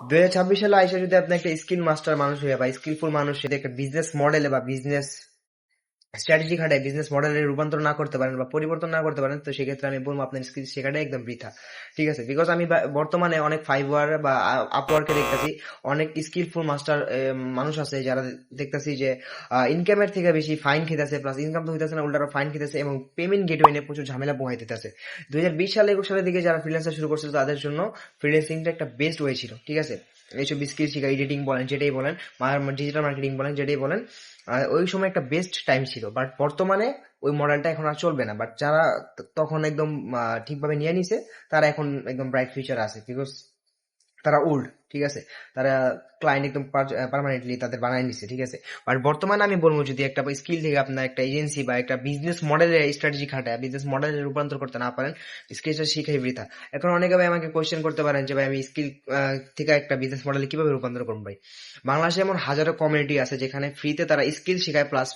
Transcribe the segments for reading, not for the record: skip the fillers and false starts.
2026 সালে আইসা যদি আপনি একটা স্কিল মাস্টার মানুষ হয়ে বা স্কিলফুল মানুষ যদি একটা বিজনেস মডেলে বা বিজনেস স্ট্র্যাটেজি খাটায় বিজনেস মডেলের রূপান্তর না করতে পারেন বা পরিবর্তন না করতে পারেন, তো সেক্ষেত্রে আমি বলবো আপনার স্কিল শেখাটা একদম বৃথা। ঠিক আছে, বিকজ আমি বর্তমানে অনেক ফাইবার বা আপওয়ার্কে দেখতেছি অনেক স্কিলফুল মাস্টার মানুষ আছে যারা দেখতেছি যে ইনকামের থেকে বেশি ফাইন খেতেছে, প্লাস ইনকাম তো হইতেছে না, উল্টা ফাইন খেতেছে এবং পেমেন্ট গেটওয়ে নিয়ে প্রচুর ঝামেলা পোহাই দিতেছে। 2020 সালে 21 সালের দিকে যারা ফ্রিল্যান্সার শুরু করছিল তাদের জন্য ফ্রিল্যান্সিংটা একটা বেস্ট ওয়ে ছিল। ঠিক আছে, এইসব স্কিল শিখা, এডিটিং বলেন যেটাই বলেন, ডিজিটাল মার্কেটিং বলেন যেটাই বলেন, ওই সময় একটা বেস্ট টাইম ছিল। বাট বর্তমানে ওই মডেলটা এখন আর চলবে না। বাট যারা তখন একদম ঠিকভাবে নিয়ে নিছে তারা এখন একদম ব্রাইট ফিউচার আছে, বিকজ তারা ওল্ড। ঠিক আছে, তারা ক্লায়েন্ট একদম পার্মানেন্টলি তাদের বানায় নিছে। ঠিক আছে, বাট বর্তমানে আমি বলবো যদি একটা স্কিল থেকে আপনার একটা এজেন্সি বা একটা বিজনেস মডেলের স্ট্র্যাটেজি খাটায় বিজনেস মডেলের রূপান্তর করতে না পারেন, স্কিলটা শিখাই বৃথা। এখন অনেকে ভাই আমাকে কোয়েশ্চেন করতে পারেন যে ভাই আমি স্কিল থেকে একটা বিজনেস মডেলে কিভাবে রূপান্তর করবো। ভাই, বাংলাদেশে এমন হাজারো কমিউনিটি আছে যেখানে ফ্রিতে তারা স্কিল শেখায়, প্লাস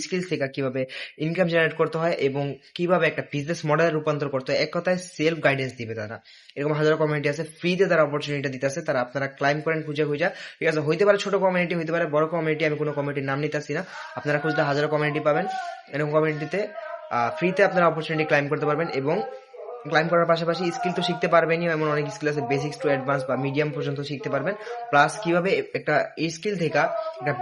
স্কিল শেখা কিভাবে ইনকাম জেনারেট করতে হয় এবং কিভাবে একটা বিজনেস মডেলে রূপান্তর করতে হয়, এক কথায় সেলফ গাইডেন্স দিবে তারা। এরকম হাজারো কমিউনিটি আছে, ফ্রিতে তারা অপরচুনিটি দিতেছে, তারা আপনারা ক্লাইম করেন খুঁজে খুঁজে। ঠিক আছে, হইতে পারে ছোট কমিউনিটি, হইতে পারে বড় কমিউনিটি, আমি কোনো কমিউনিটির নাম নিতেছি না। আপনারা খুঁজলে হাজারো কমিউনিটি পাবেন। এরকম কমিউনিটিতে ফ্রিতে আপনারা অপরচুনিটি ক্লাইম করতে পারবেন এবং ক্লাইম করার পাশাপাশি স্কিল তো শিখতে পারবেনই, এমন অনেক স্কিল আছে বেসিক্স টু অ্যাডভান্স বা মিডিয়াম পর্যন্ত শিখতে পারবেন। প্লাস কিভাবে একটা এই স্কিল থেকে একটা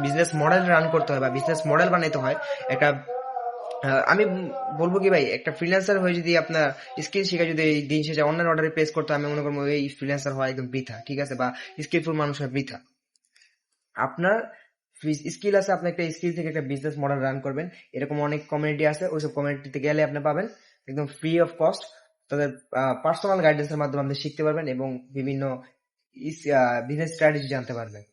বিজনেস মডেল রান করতে হয় বা বিজনেস মডেল বানাইতে হয় একটা আমি বলবো কি ভাই, একটা ফ্রিল্যান্সার হয়ে যদি আপনার স্কিল শিখে যদি এই দিন শেষে অনলাইন অর্ডারে প্লেস করতে হয়, আমি মনে করবো এই ফ্রিল্যান্সার হওয়া একদম বৃথা। ঠিক আছে, বা স্কিলফুল মানুষ হয় বৃথা। আপনার স্কিল আছে, আপনি একটা স্কিল থেকে একটা বিজনেস মডেল রান করবেন, এরকম অনেক কমিউনিটি আছে, ওইসব কমিউনিটিতে গেলে আপনি পাবেন একদম ফ্রি অফ কস্ট। তাদের পার্সোনাল গাইডেন্সের মাধ্যমে আপনি শিখতে পারবেন এবং বিভিন্ন বিজনেস স্ট্র্যাটেজি জানতে পারবেন।